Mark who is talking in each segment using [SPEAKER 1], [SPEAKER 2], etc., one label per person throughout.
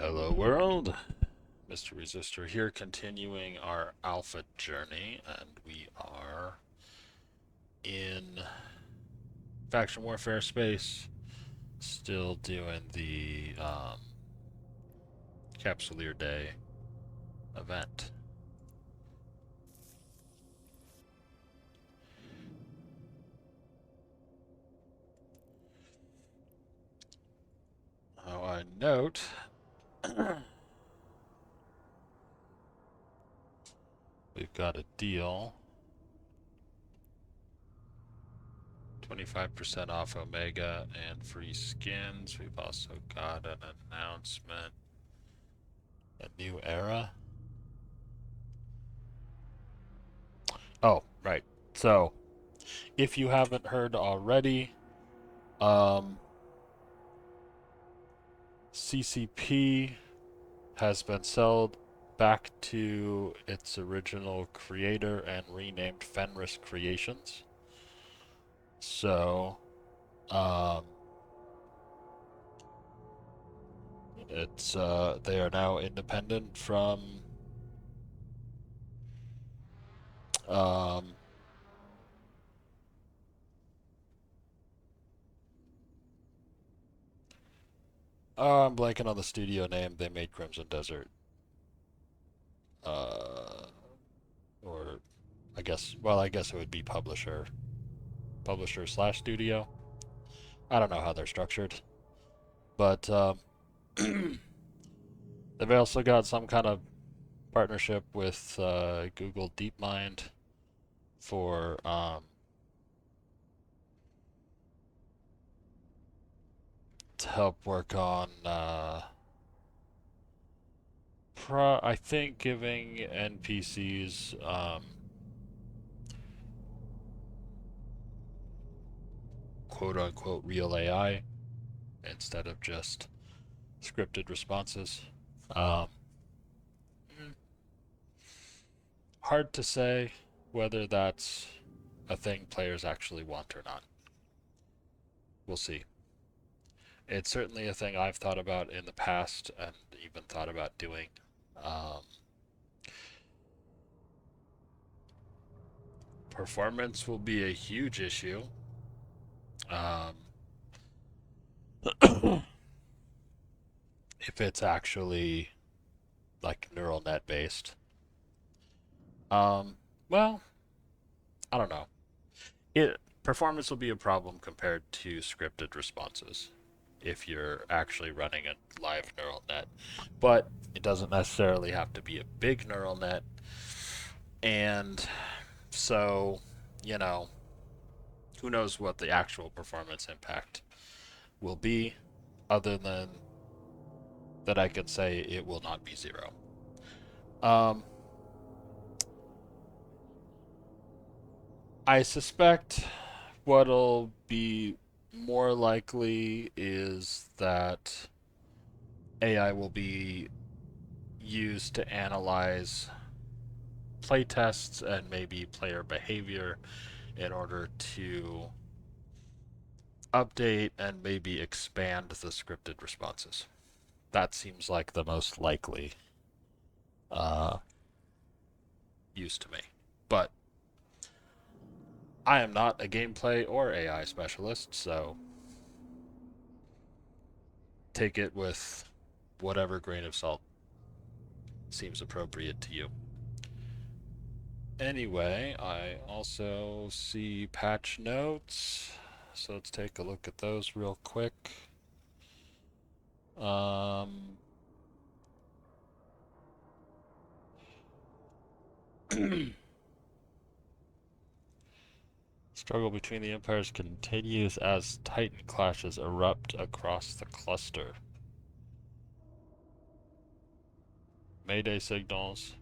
[SPEAKER 1] Hello world, Mr. Resistor here, continuing our alpha journey, and we are in faction warfare space, still doing the Capsuleer Day event. Now I note we've got a deal. 25% off Omega and free skins. We've also got an announcement. A new era. Oh, right. So, if you haven't heard already, um, CCP has been sold back to its original creator and renamed Fenris Creations. So, um, it's they are now independent from um, I'm blanking on the studio name. They made Crimson Desert. Uh, or I guess it would be publisher slash studio. I don't know how they're structured, but they've also got some kind of partnership with Google DeepMind for to help work on I think giving NPCs quote unquote real AI instead of just scripted responses. Um, Hard to say whether that's a thing players actually want or not. We'll see. It's certainly a thing I've thought about in the past and even thought about doing. Um, Performance will be a huge issue. Um, if it's actually like neural net based. Um, well, I don't know. It performance will be a problem compared to scripted responses if you're actually running a live neural net. But it doesn't necessarily have to be a big neural net. And so, you know, who knows what the actual performance impact will be, other than that I can say it will not be zero. Um, I suspect what'll be more likely is that AI will be used to analyze playtests and maybe player behavior in order to update and maybe expand the scripted responses. That seems like the most likely uh, use to me. But I am not a gameplay or AI specialist, so take it with whatever grain of salt seems appropriate to you. Anyway, I also see patch notes, so let's take a look at those real quick. Um, Struggle between the empires continues as Titan clashes erupt across the cluster. Mayday signals.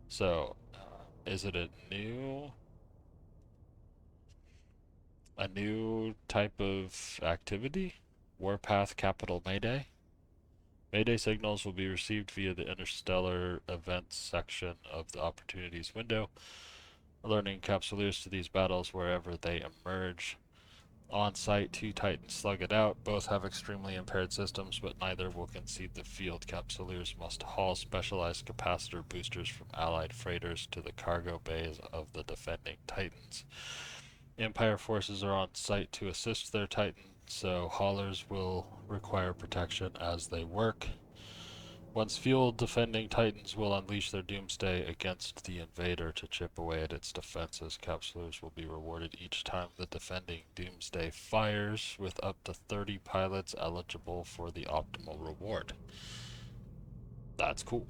[SPEAKER 1] So, is it a new type of activity? Warpath Capital Mayday? Mayday signals will be received via the interstellar events section of the opportunities window, alerting Capsuleers to these battles wherever they emerge. On site, two Titans slug it out. Both have extremely impaired systems, but neither will concede the field. Capsuleers must haul specialized capacitor boosters from Allied freighters to the cargo bays of the defending Titans. Empire forces are on site to assist their Titans, so haulers will require protection as they work. Once fueled, defending Titans will unleash their doomsday against the invader to chip away at its defenses. Capsuleers will be rewarded each time the defending doomsday fires, with up to 30 pilots eligible for the optimal reward. That's cool.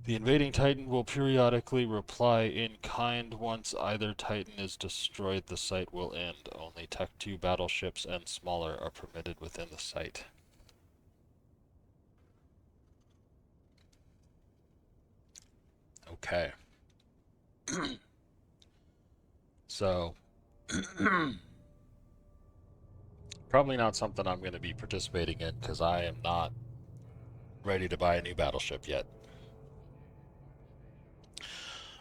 [SPEAKER 1] The invading Titan will periodically reply in kind. Once either Titan is destroyed, the site will end. Only Tech 2 battleships and smaller are permitted within the site. Okay. So, probably not something I'm going to be participating in because I am not ready to buy a new battleship yet.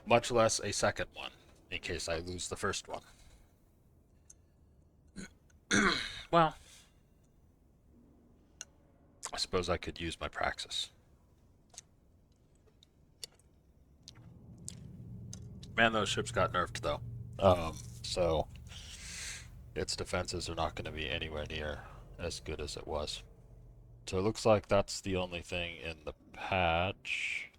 [SPEAKER 1] Much less a second one, in case I lose the first one. Well, I suppose I could use my Praxis. Man, those ships got nerfed, though. So its defenses are not going to be anywhere near as good as it was. So it looks like that's the only thing in the patch.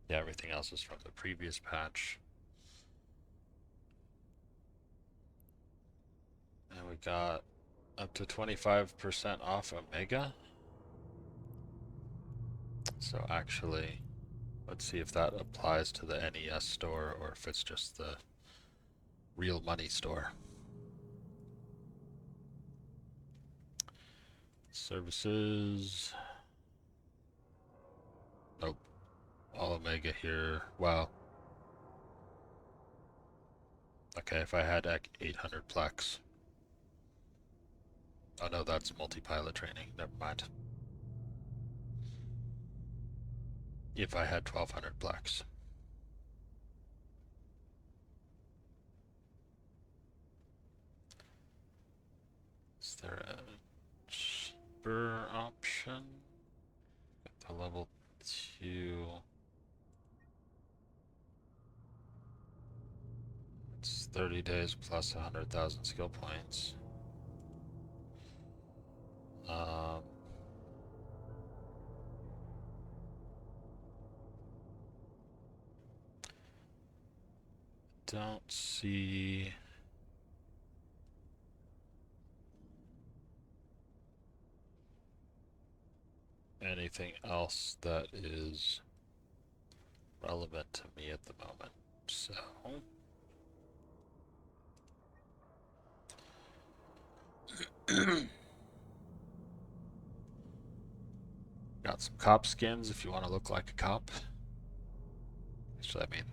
[SPEAKER 1] Yeah, everything else is from the previous patch. And we got up to 25% off Omega. So actually, let's see if that applies to the NES store or if it's just the real money store. Services. Nope. All Omega here. Wow. Okay, if I had 800 Plex. Oh no, that's multi-pilot training. Never mind. If I had 1200 Plex. Is there a cheaper option? The level 2. It's 30 days plus 100,000 skill points. Don't see anything else that is relevant to me at the moment. So got some cop skins if you want to look like a cop. So I mean,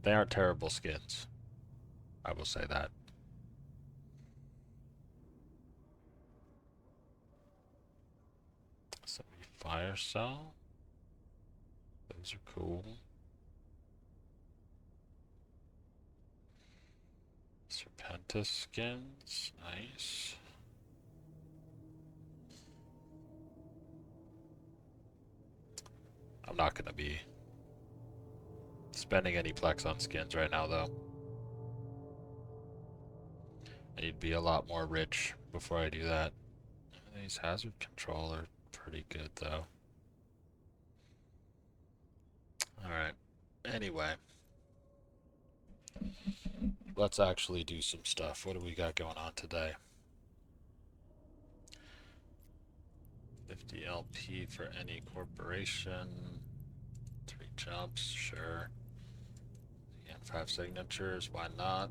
[SPEAKER 1] they aren't terrible skins. I will say that. Some fire cell. Those are cool. Serpentis skins. Nice. I'm not going to be spending any Plex on skins right now, though. I need to be a lot more rich before I do that. These hazard control are pretty good, though. Alright. Anyway. Let's actually do some stuff. What do we got going on today? 50 LP for any corporation. 3 jumps, sure. And 5 signatures, why not?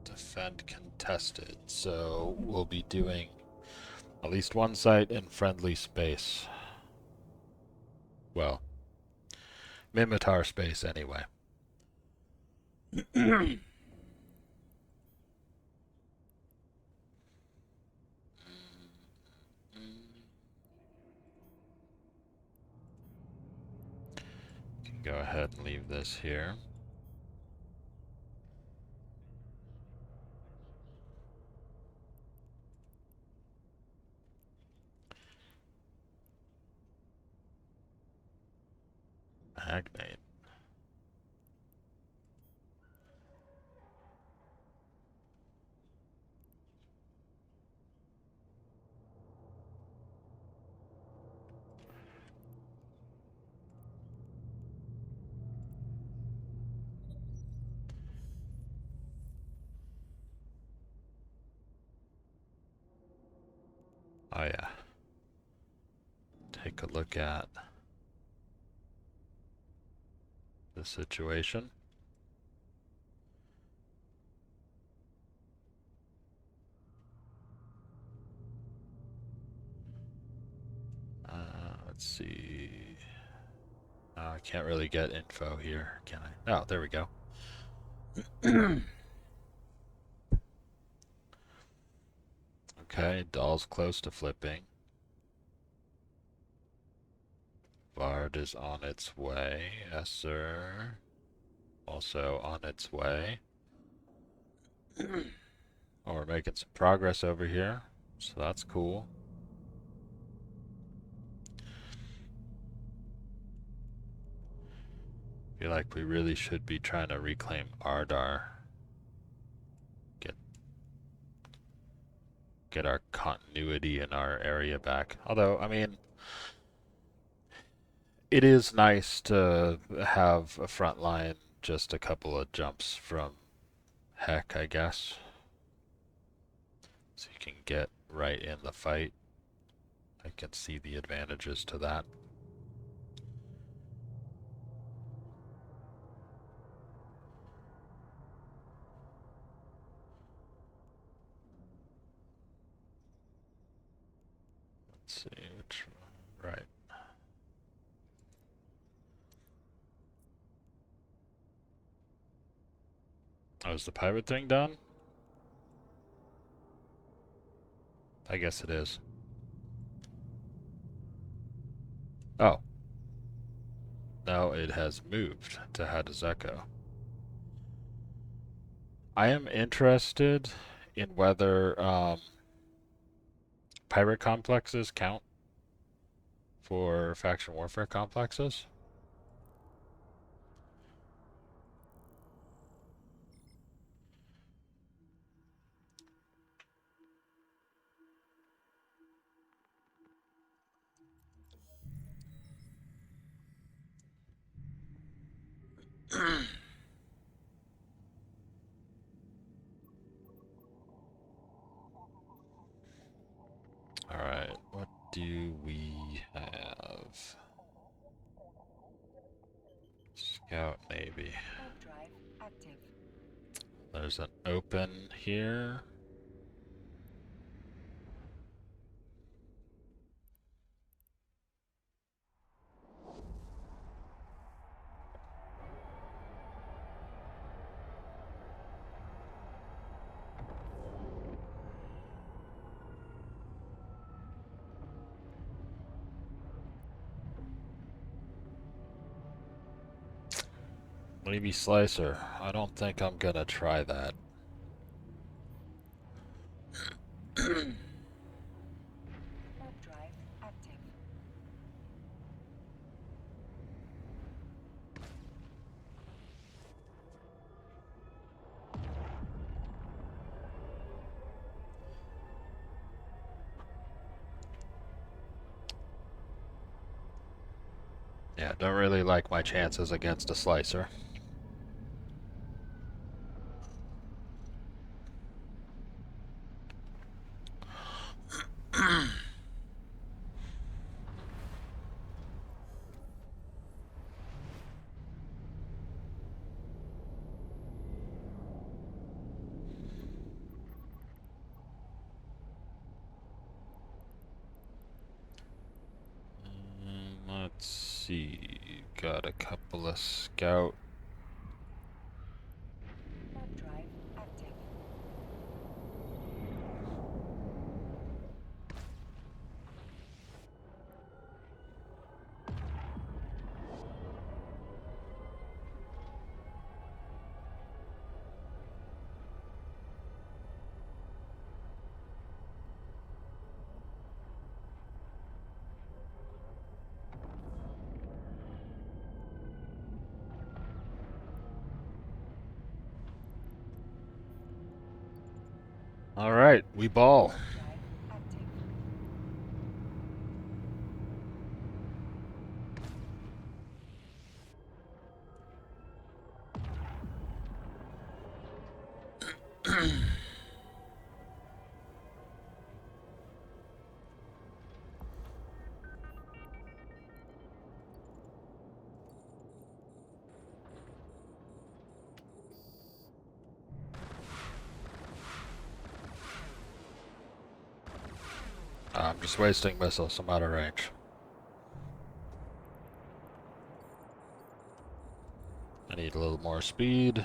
[SPEAKER 1] Defend contested. So we'll be doing at least one site in friendly space. Well, Mimitar space anyway. Can go ahead and leave this here. Stagnate. Oh yeah. Take a look at the situation. Let's see. I can't really get info here, can I? Oh, there we go. Okay, doll's close to flipping. Bard is on its way. Yes, sir. Also on its way. Oh, we're making some progress over here, so that's cool. Feel like we really should be trying to reclaim Ardar. Get our continuity in our area back. Although, I mean, it is nice to have a front line just a couple of jumps from heck, I guess. So you can get right in the fight. I can see the advantages to that. Let's see which one. Right. Oh, is the pirate thing done? I guess it is. Oh. No, it has moved to Hadezeko. I am interested in whether pirate complexes count for faction warfare complexes. Alright, what do we have? Scout Navy. There's an open here. Maybe Slicer. I don't think I'm gonna try that. Yeah, don't really like my chances against a Slicer. Let's see. Got a couple of scout. All right, we ball. I'm just wasting missiles. I'm out of range. I need a little more speed.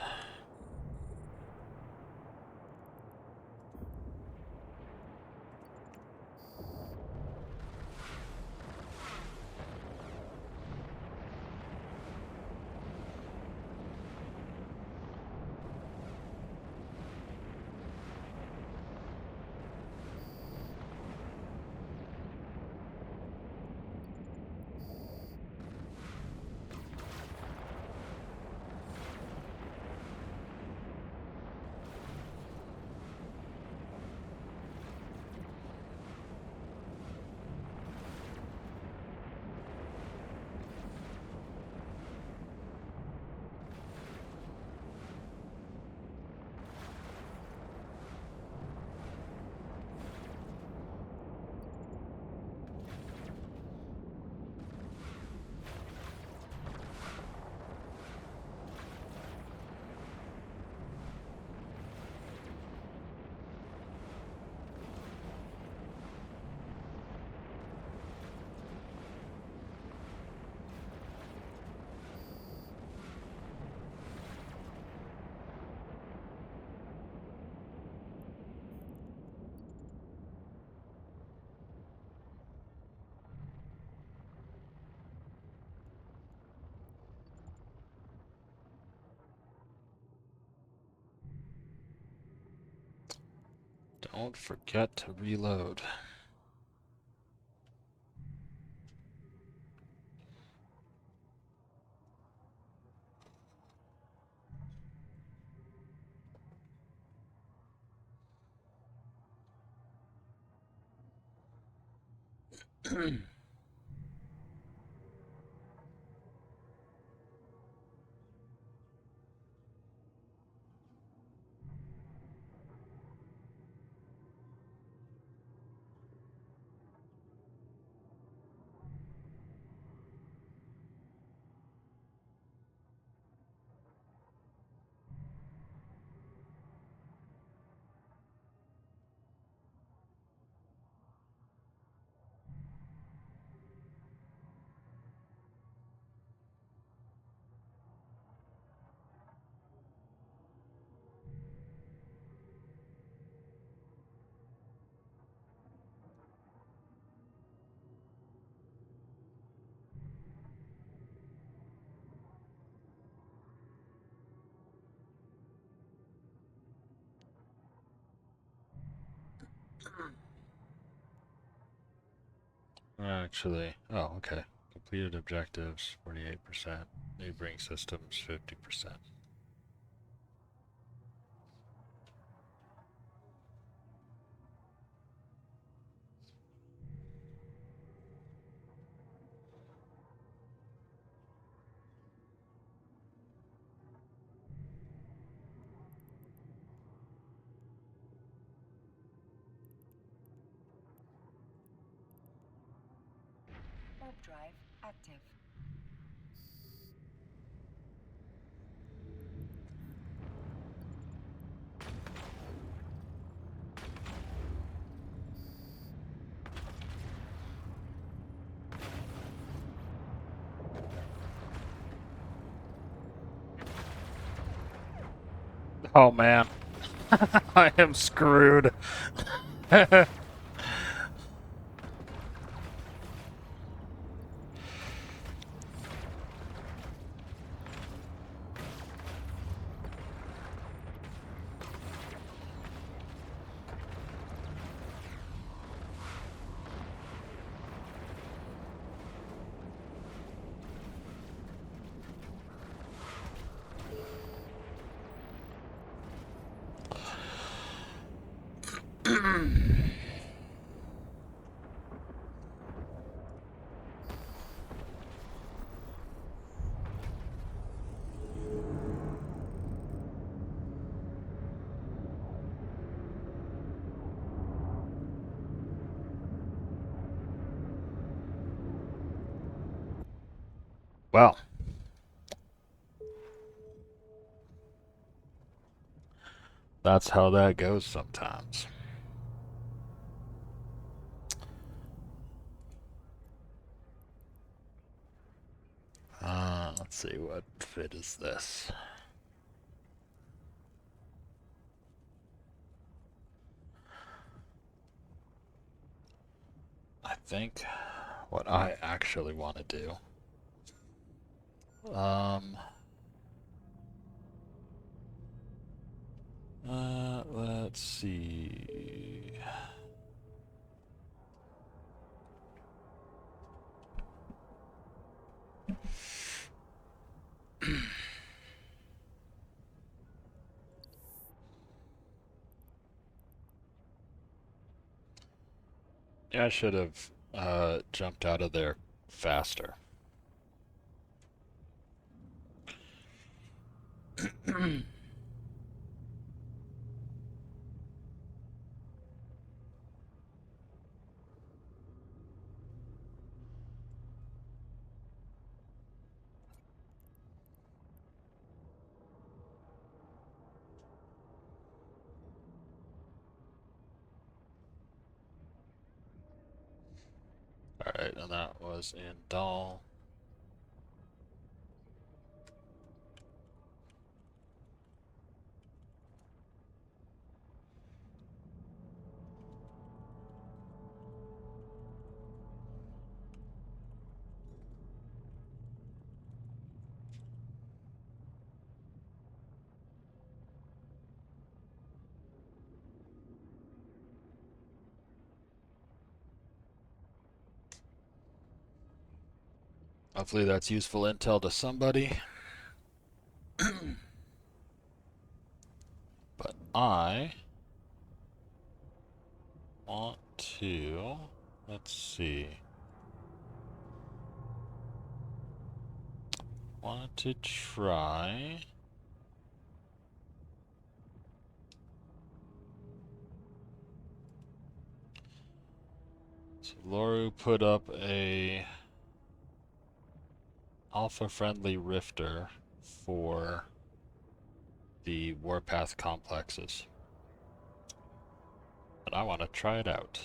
[SPEAKER 1] Don't forget to reload. Actually, oh, okay. Completed objectives, 48%. Neighboring systems, 50%.
[SPEAKER 2] Warp drive active.
[SPEAKER 1] Oh man, I am screwed. Well, that's how that goes sometimes. Let's see, what fit is this? I think what I actually want to do. Um, let's see. Yeah, I should have jumped out of there faster. Alright, and that was in Doll. Hopefully that's useful intel to somebody. But I want to, let's see, want to try. So Loru put up a alpha-friendly rifter for the Warpath complexes. But I want to try it out.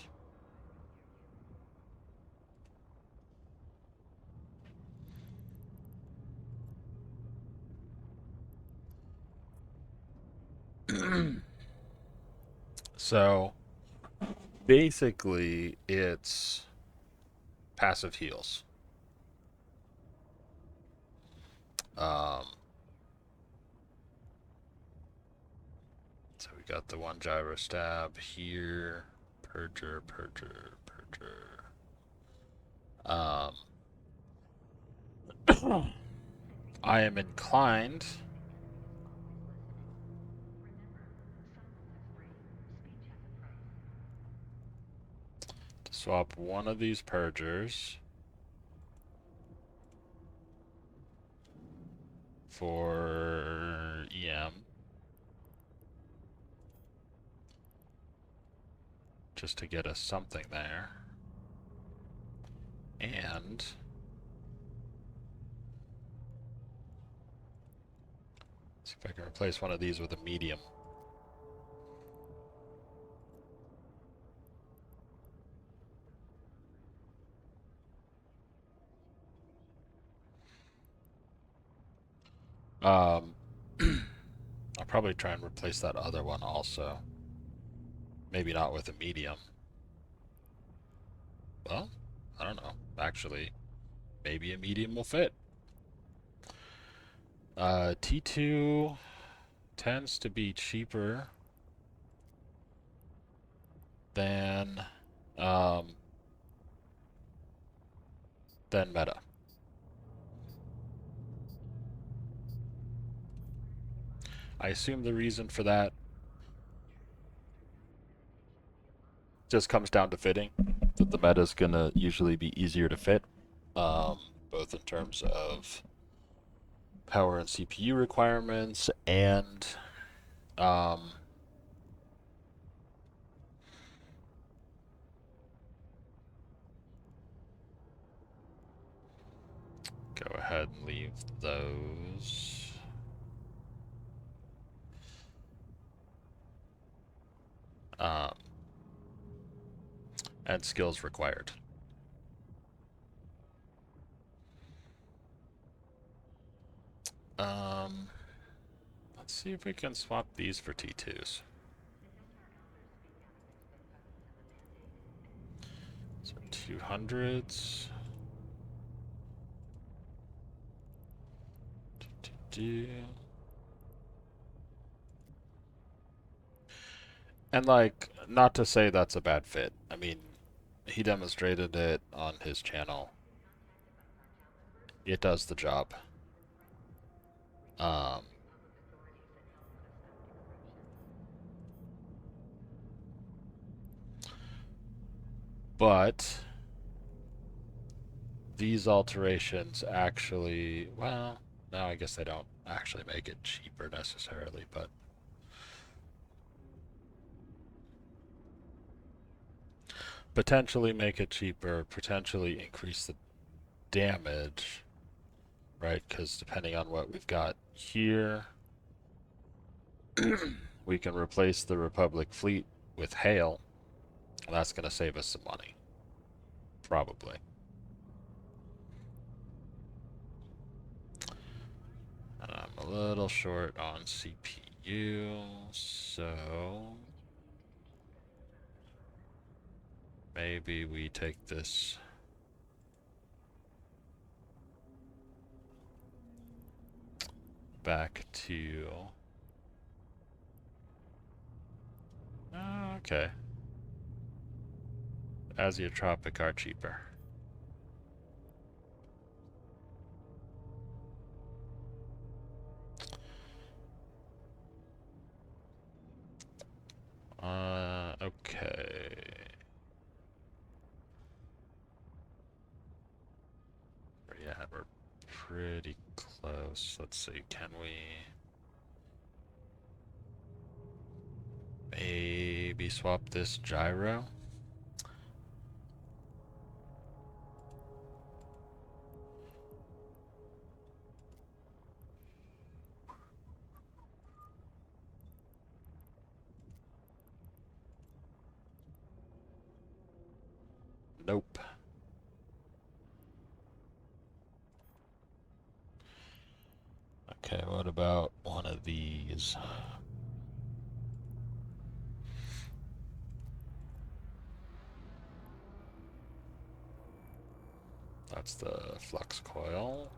[SPEAKER 1] So basically, it's passive heals. Um, so we got the one gyro stab here, purger, purger, purger. I am inclined to swap one of these purgers for EM. Just to get us something there. And see if I can replace one of these with a medium. Um, I'll probably try and replace that other one also. Maybe not with a medium. Well, I don't know. Actually, maybe a medium will fit. T2 tends to be cheaper than um, meta. I assume the reason for that. Just comes down to fitting. That the meta is gonna usually be easier to fit, both in terms of power and CPU requirements and um, go ahead and leave those. Um, and skills required. Um, let's see if we can swap these for T2s. So 200s. And like, not to say that's a bad fit. I mean, he demonstrated it on his channel. It does the job. Um, but these alterations actually, well, no, I guess they don't actually make it cheaper necessarily, but potentially make it cheaper, potentially increase the damage, right? Because depending on what we've got here, we can replace the Republic fleet with Hail, and that's going to save us some money. Probably. And I'm a little short on CPU, so maybe we take this back to... okay. Asiotropic are cheaper. Okay. Yeah, we're pretty close. Let's see, can we maybe swap this gyro? Nope. Okay, what about one of these? That's the flux coil.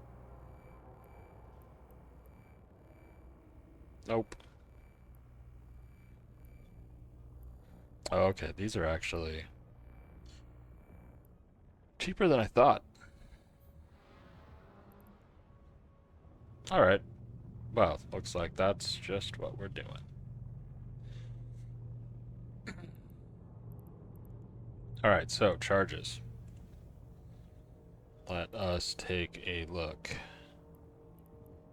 [SPEAKER 1] Nope. Oh, okay, these are actually cheaper than I thought. Alright. Well, looks like that's just what we're doing. Alright, so charges. Let us take a look.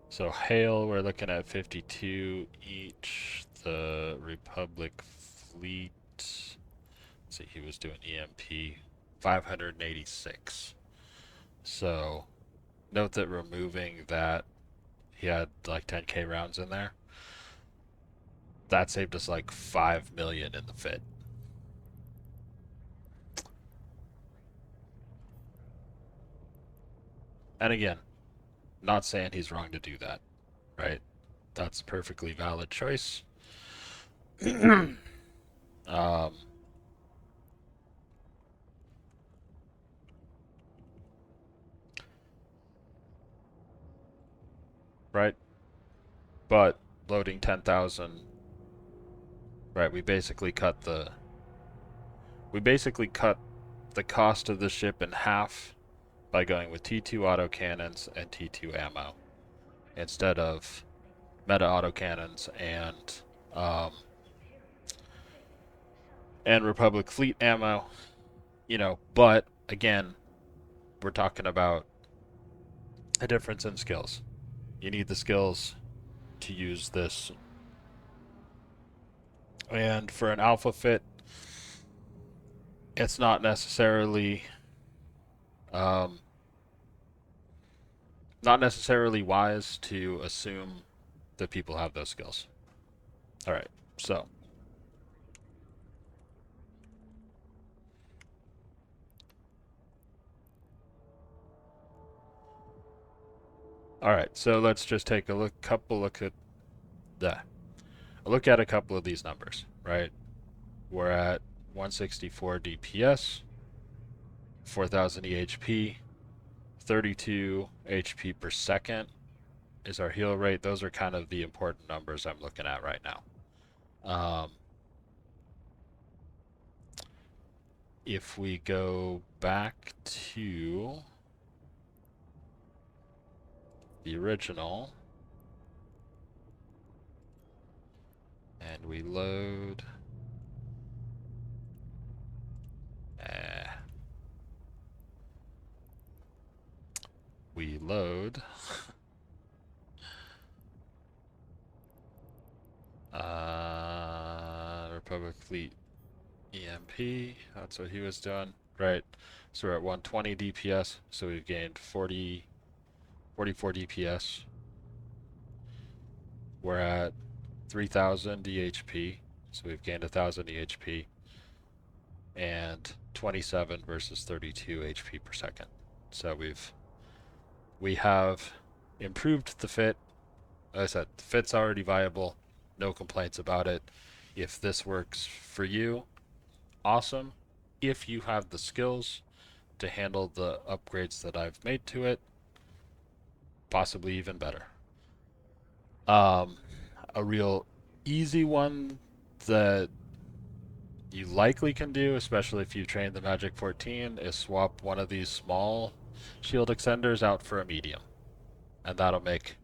[SPEAKER 1] So Hail, we're looking at 52 each. The Republic fleet, let's see, he was doing EMP, 586. So note that removing that, he had like 10k rounds in there. That saved us like 5 million in the fit. And again, not saying he's wrong to do that, right? That's a perfectly valid choice. um, right? But loading 10,000, right? We basically cut the cost of the ship in half by going with T2 autocannons and T2 ammo instead of meta autocannons and um, and Republic fleet ammo, but again, we're talking about a difference in skills. You need the skills to use this. And for an alpha fit, it's um, not necessarily wise to assume that people have those skills. All right, so let's just take a look at the a look at a couple of these numbers. Right, we're at 164 DPS, 4,000 EHP, 32 HP per second is our heal rate. Those are kind of the important numbers I'm looking at right now. If we go back to the original and we load, we load Republic Fleet EMP. That's what he was doing. Right. So we're at 120 DPS. So we've gained 44 DPS. We're at 3,000 EHP. So we've gained 1,000 EHP. And 27 versus 32 HP per second. So we have improved the fit. Like I said, the fit's already viable. No complaints about it. If this works for you, awesome. If you have the skills to handle the upgrades that I've made to it, possibly even better. A real easy one that you likely can do, especially if you train the Magic 14, is swap one of these small shield extenders out for a medium. And that'll make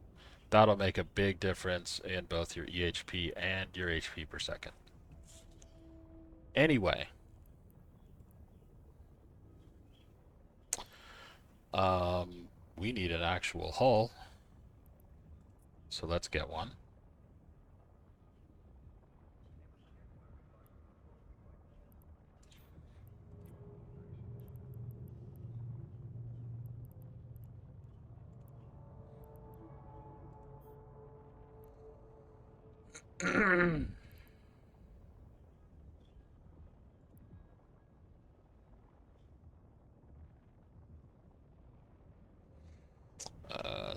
[SPEAKER 1] a big difference in both your EHP and your HP per second. Anyway, we need an actual hull, so let's get one.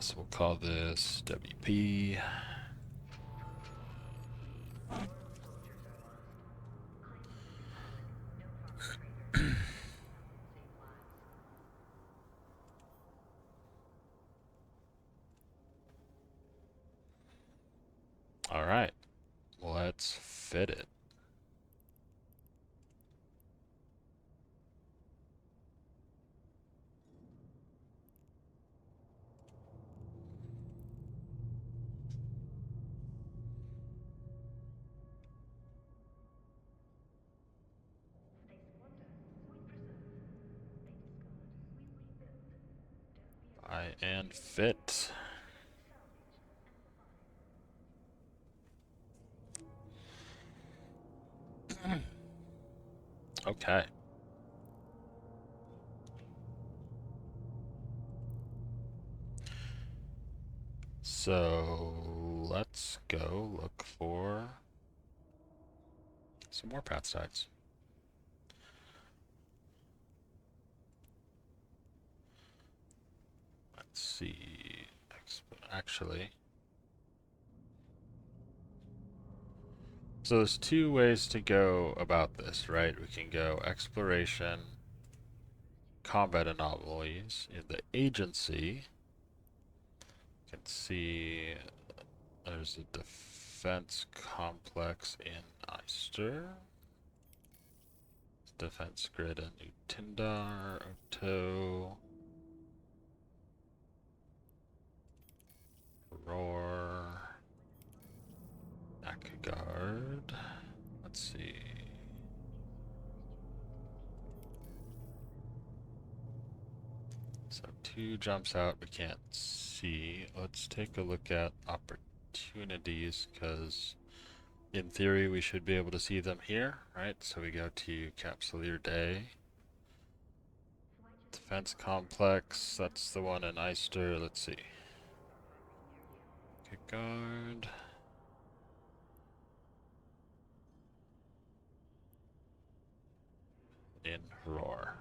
[SPEAKER 1] So we'll call this WP. All right, let's fit it. And fit. Okay. So let's go look for some Warpath sites. Let's see. Actually, so there's two ways to go about this, right? We can go exploration, combat anomalies in the agency. You can see there's a defense complex in Eyster. Defense grid in New Tindar, Oto, Roar, Nakagard. Let's see. So 2 jumps out we can't see. Let's take a look at opportunities, because in theory we should be able to see them here, right? So we go to Capsuleer Day. Defense Complex, that's the one in Eyster. Let's see. Kick guard. In Roar.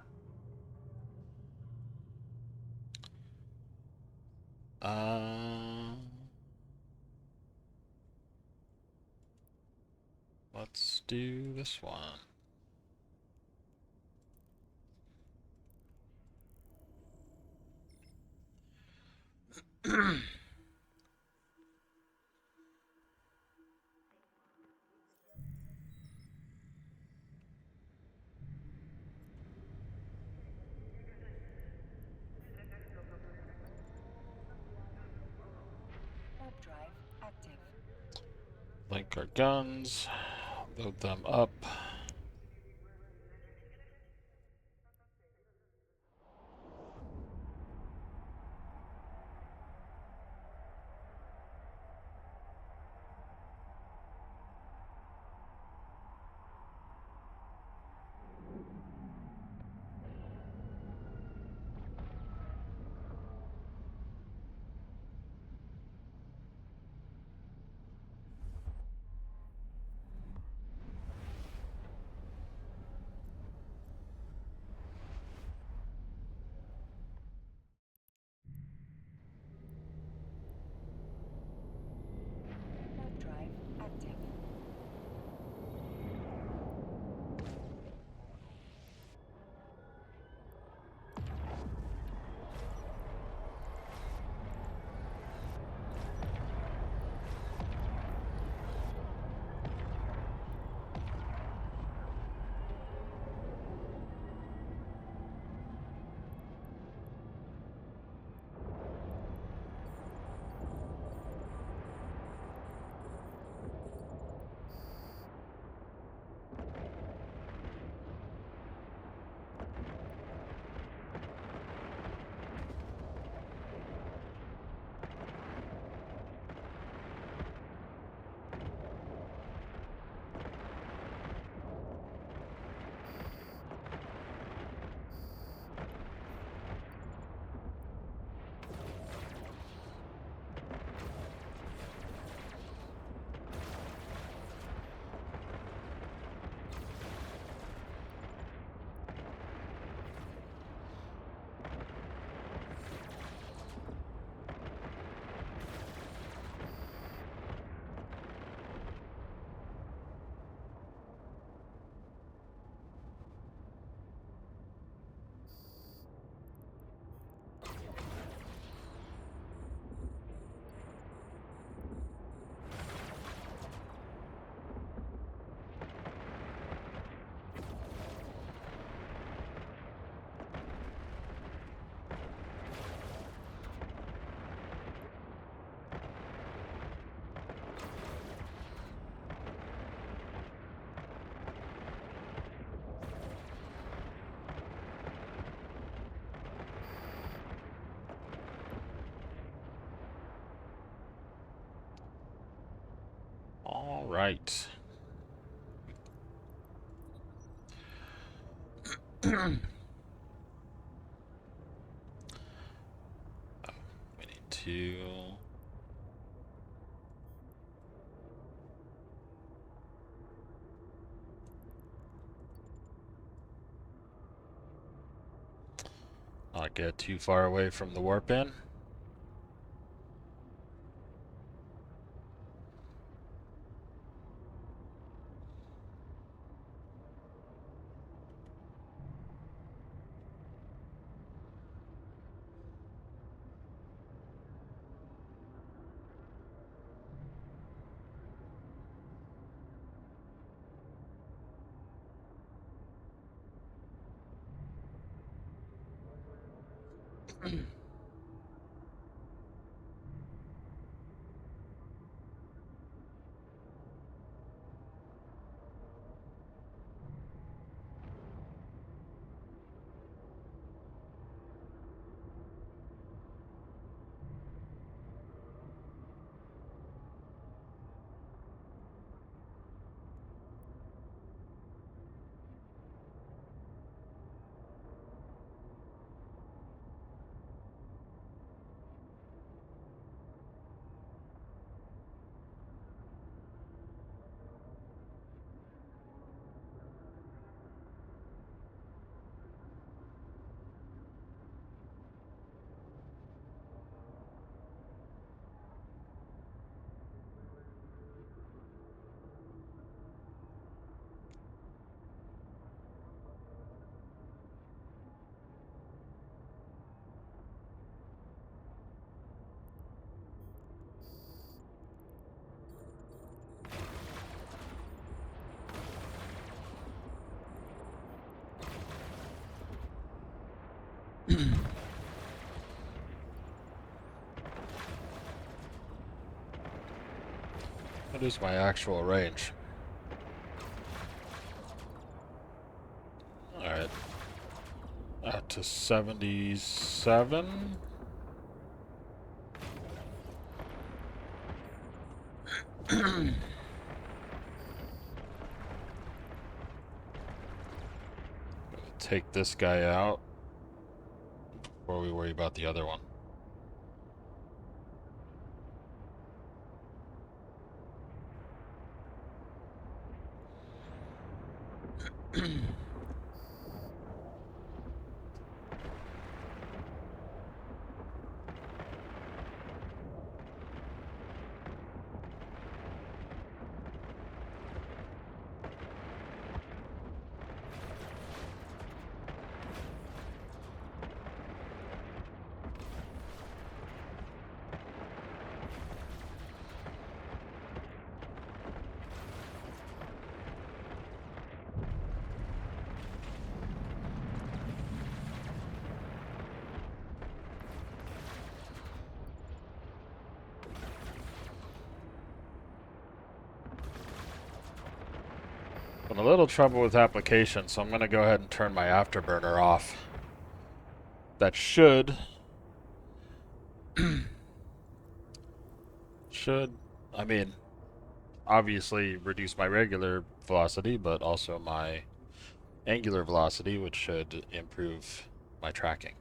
[SPEAKER 1] Let's do this one.
[SPEAKER 2] Warp drive active.
[SPEAKER 1] Link our guns, load them up.
[SPEAKER 2] Warp drive active. All right. We need to. Not get too far away from the warp in. What is my actual range? Alright. Out to 77. Take this guy out before we worry about the other one. I'm in a little trouble with application, so I'm going to go ahead and turn my afterburner off. That should, I mean, obviously reduce my regular velocity, but also my angular velocity, which should improve my tracking.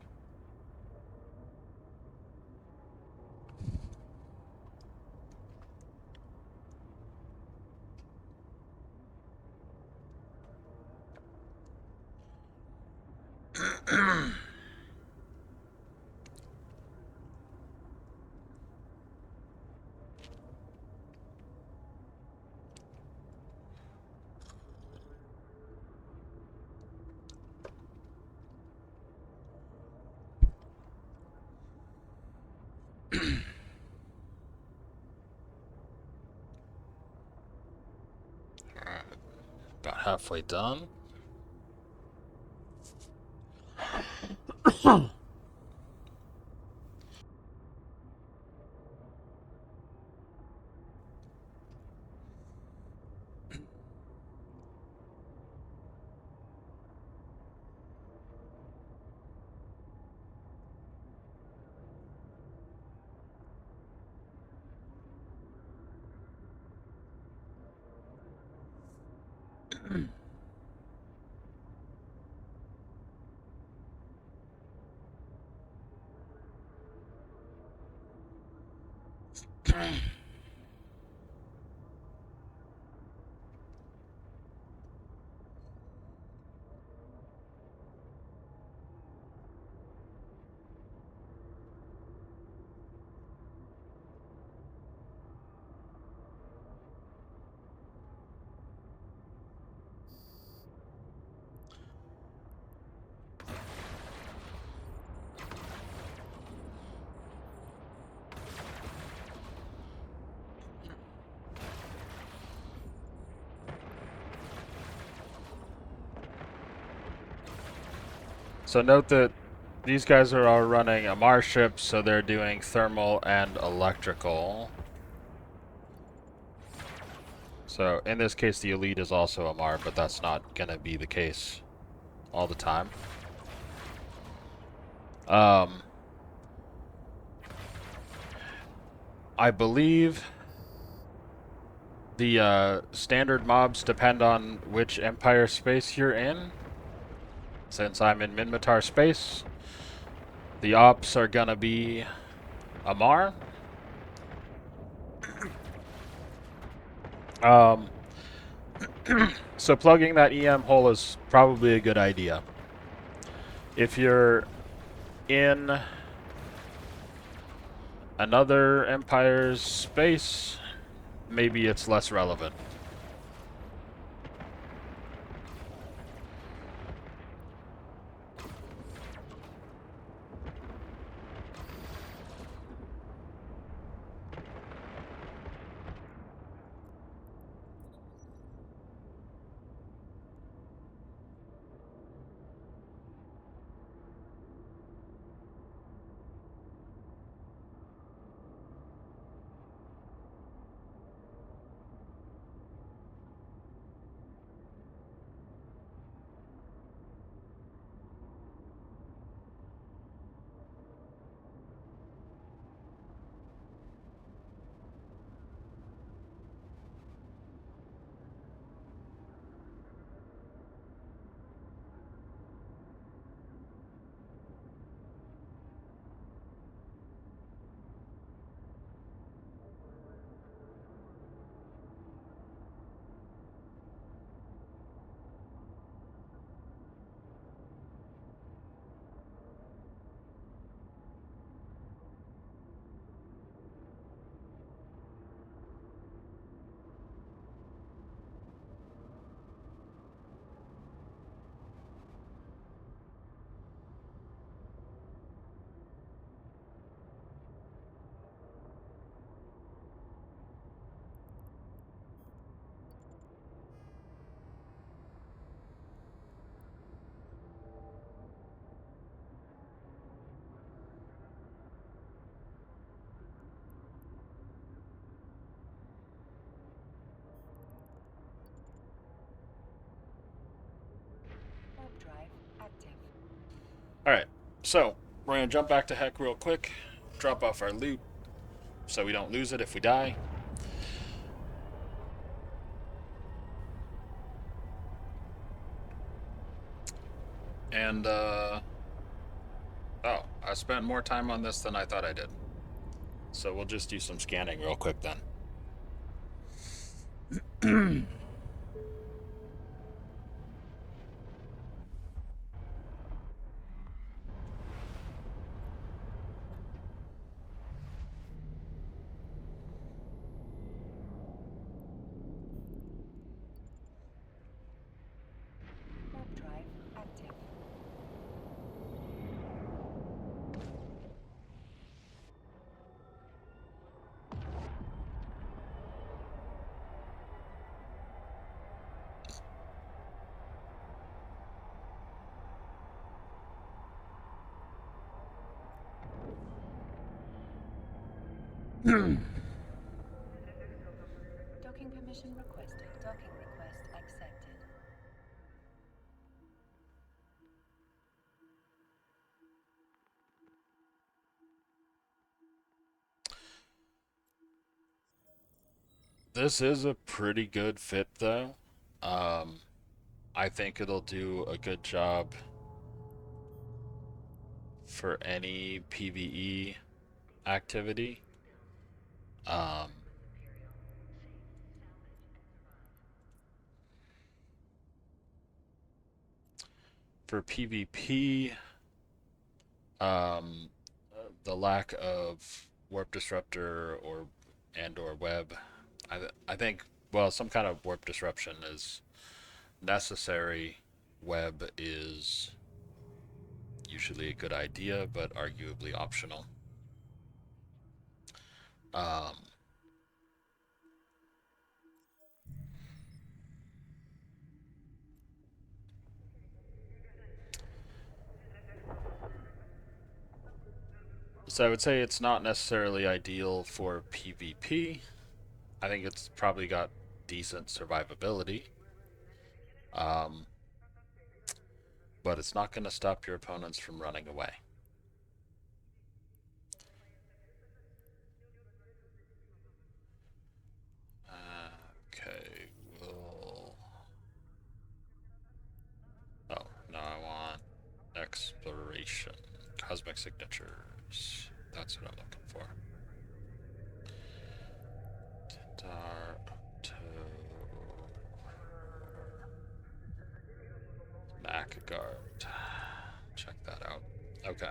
[SPEAKER 2] Alright, about halfway done. So note that these guys are all running a Mars ship, so they're doing thermal and electrical. So in this case, the Elite is also a Mar, but that's not going to be the case all the time. I believe the standard mobs depend on which Empire space you're in. Since I'm in Minmatar space, the ops are gonna be Amar. So plugging that EM hole is probably a good idea. If you're in another Empire's space, maybe it's less relevant.
[SPEAKER 3] active.
[SPEAKER 1] Alright, so we're gonna jump back to Heck real quick, drop off our loot so we don't lose it if we die. And, oh, I spent more time on this than I thought I did. So we'll just do some scanning real quick then.
[SPEAKER 3] Warp drive active. Docking permission requested. Docking request accepted.
[SPEAKER 1] This is a pretty good fit, though. Um, I think it'll do a good job for any PvE activity. Um, for PvP, um, the lack of warp disruptor or web, I think well some kind of warp disruption is necessary. Web is usually a good idea, but arguably optional. Um, so I would say it's not necessarily ideal for PvP. I think it's probably got decent survivability. Um, but it's not going to stop your opponents from running away. Okay, we'll. Oh, no, I want exploration. Cosmic signatures. That's what I'm looking for. Tindar to Macagard. Check that out. Okay.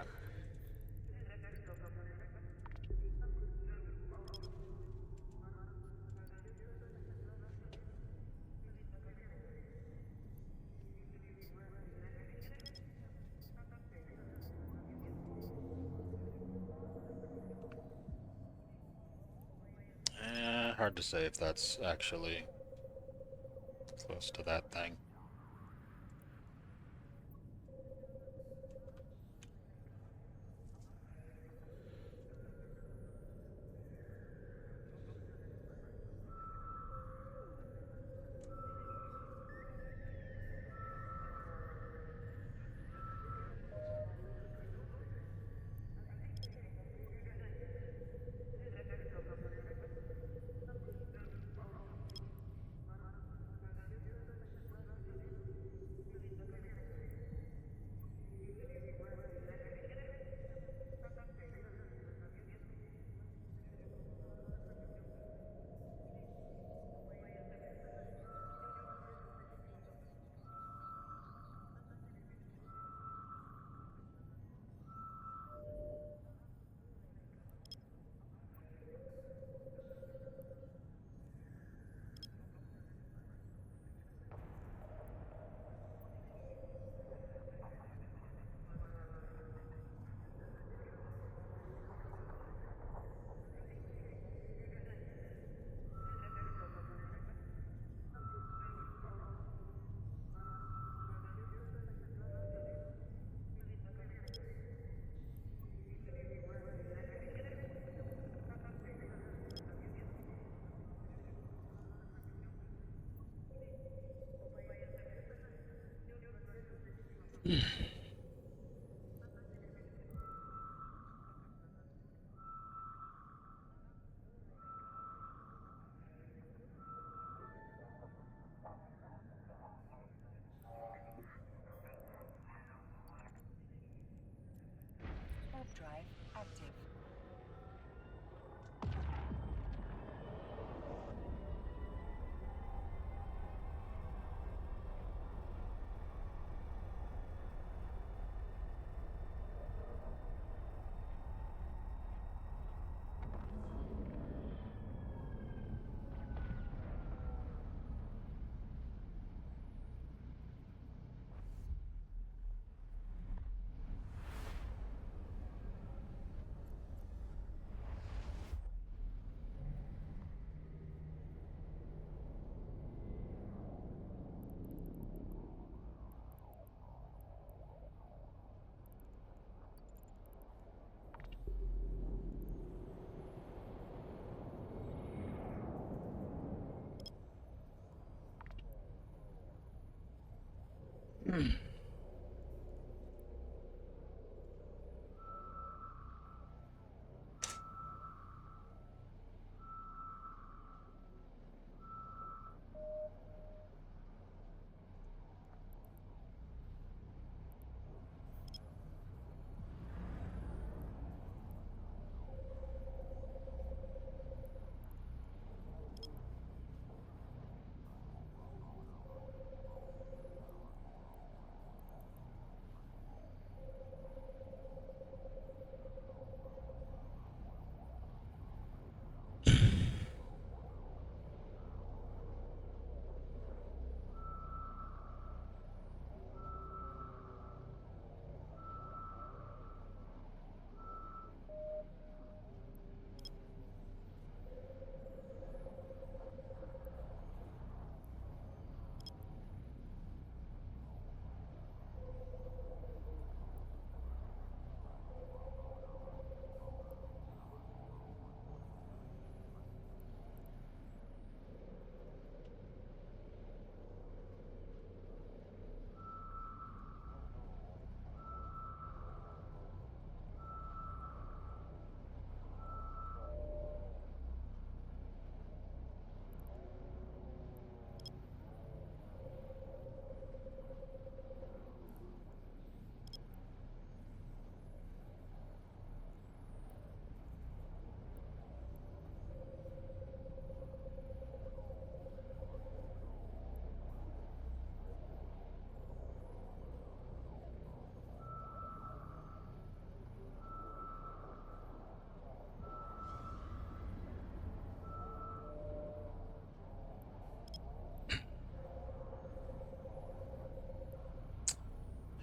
[SPEAKER 1] Hard to say if that's actually close to that thing.
[SPEAKER 3] active.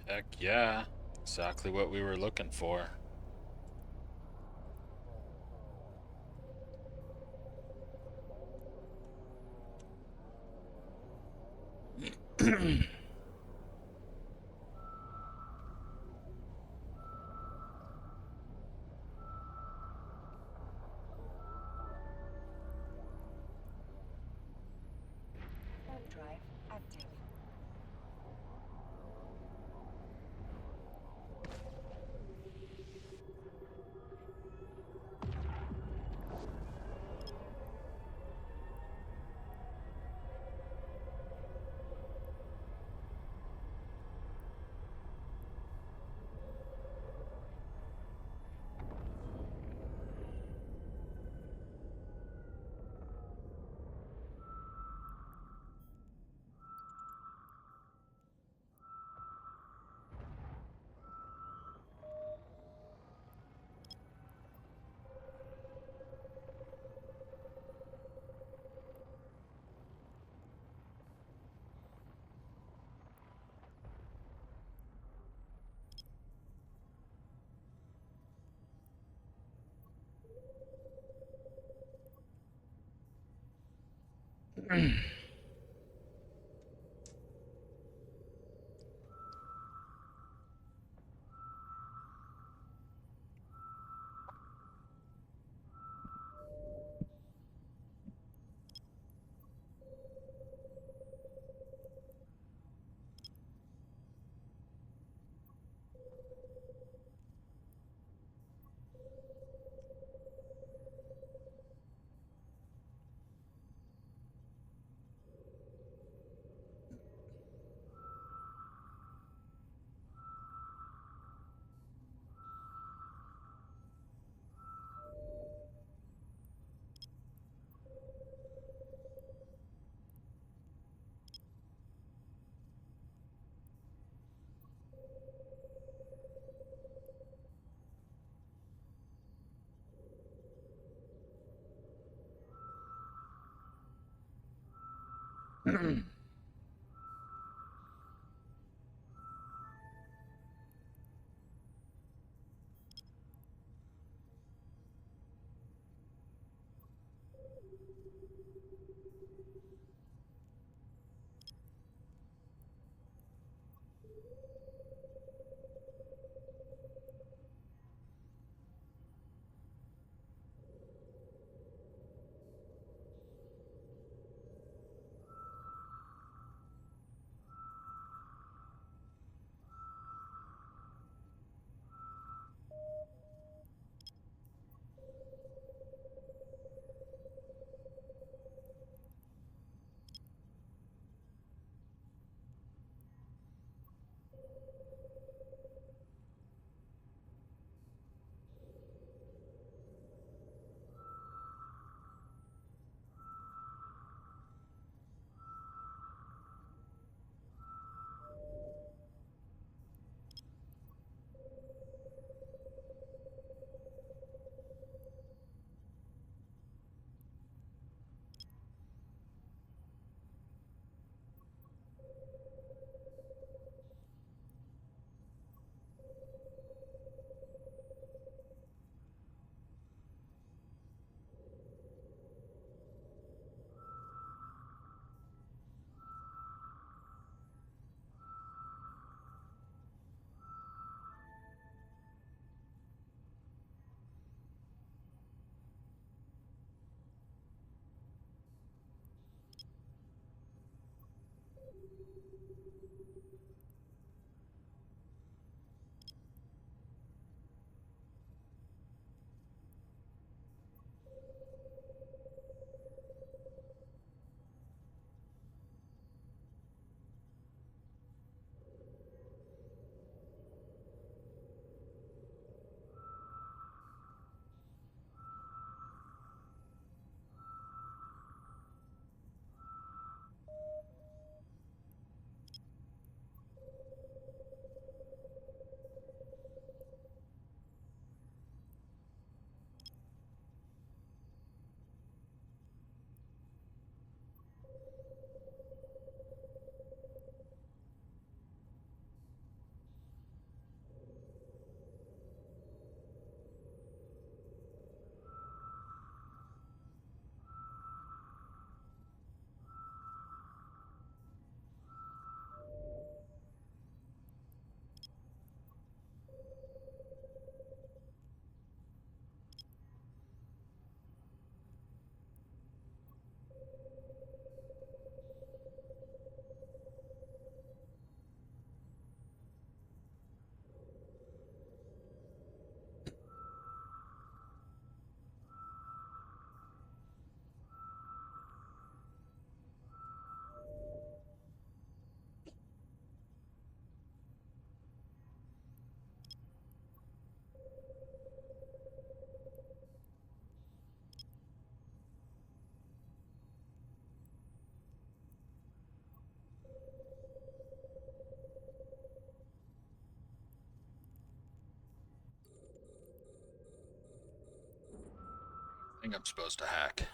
[SPEAKER 1] Heck yeah. Exactly what we were looking for.
[SPEAKER 3] Warp drive active.
[SPEAKER 1] I think I'm supposed to hack.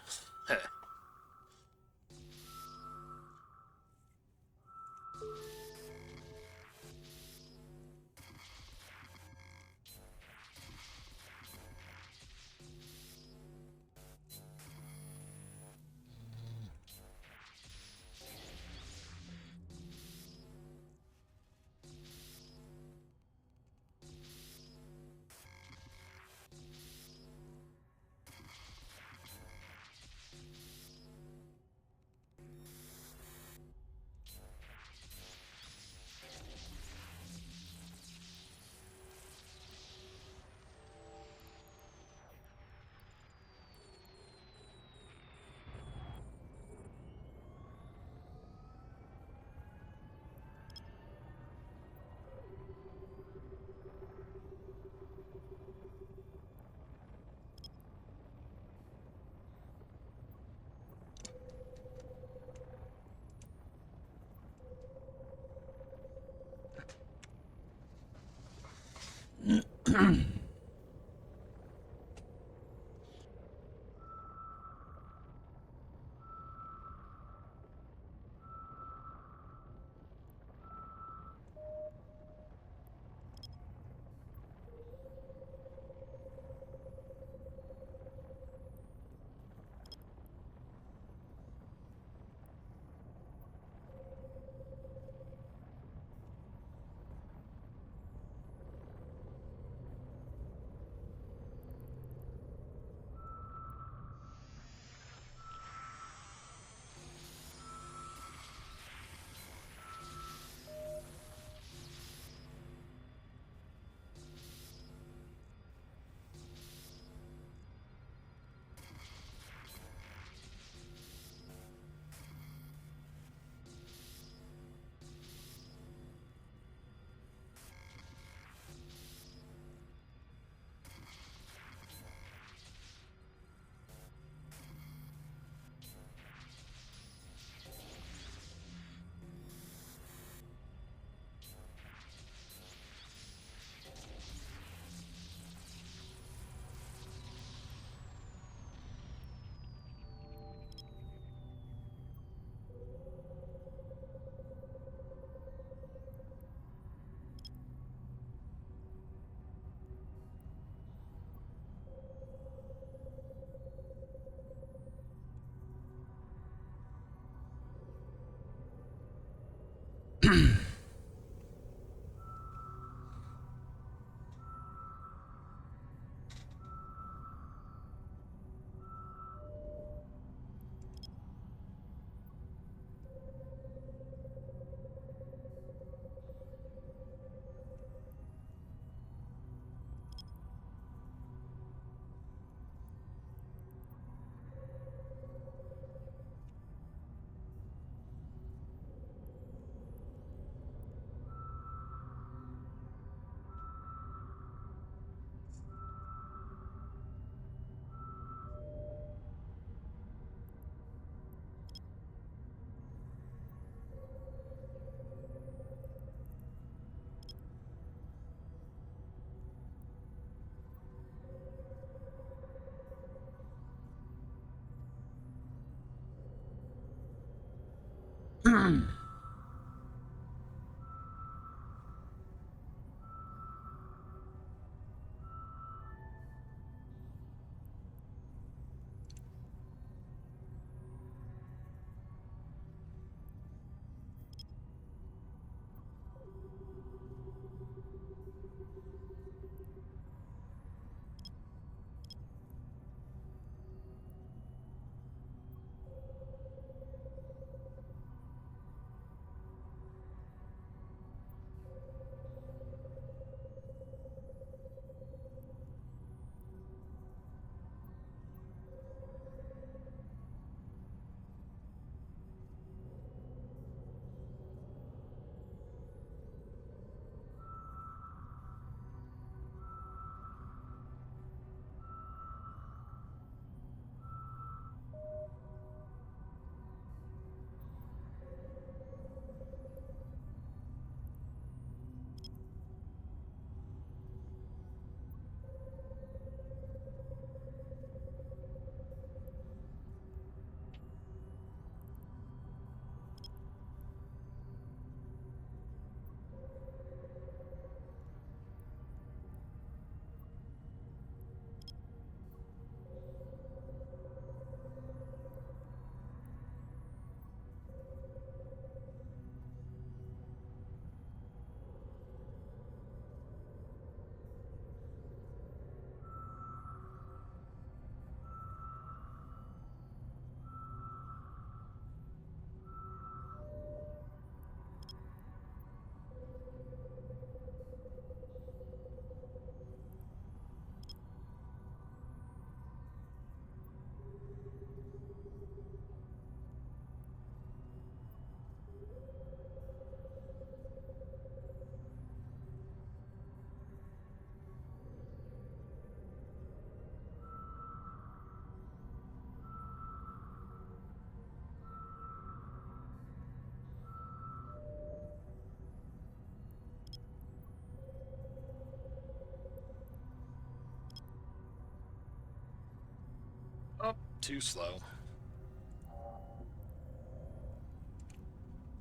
[SPEAKER 1] Oh, too slow.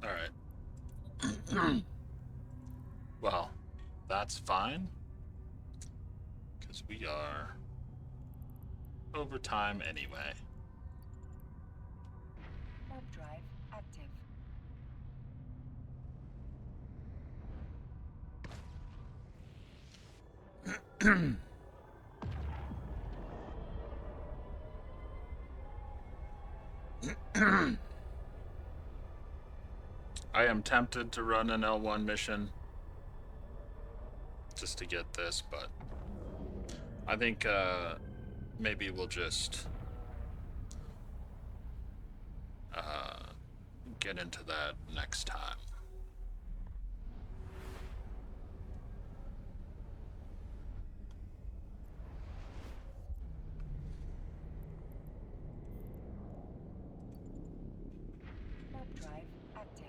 [SPEAKER 1] Alright. Well, that's fine. Because we are over time anyway.
[SPEAKER 3] Warp drive active.
[SPEAKER 1] I am tempted to run an L1 mission just to get this, but I think maybe we'll just get into that next time.
[SPEAKER 3] Warp drive active.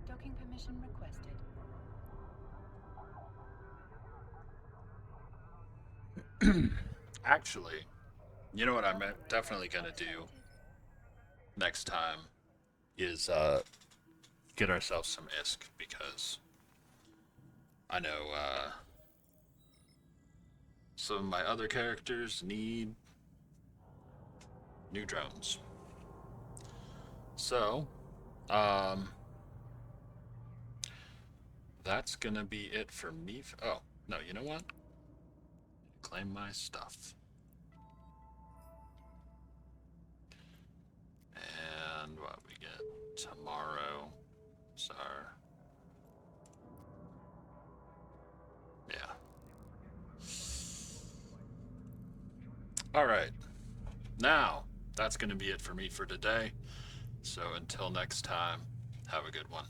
[SPEAKER 3] Docking permission requested.
[SPEAKER 1] Actually, you know what I'm definitely gonna do next time is get ourselves some ISK because I know some of my other characters need new drones. So, um, that's gonna be it for me. Oh, no, you know what? Claim my stuff. And what we get tomorrow is our. Yeah. Alright. Now, that's gonna be it for me for today. So until next time, have a good one.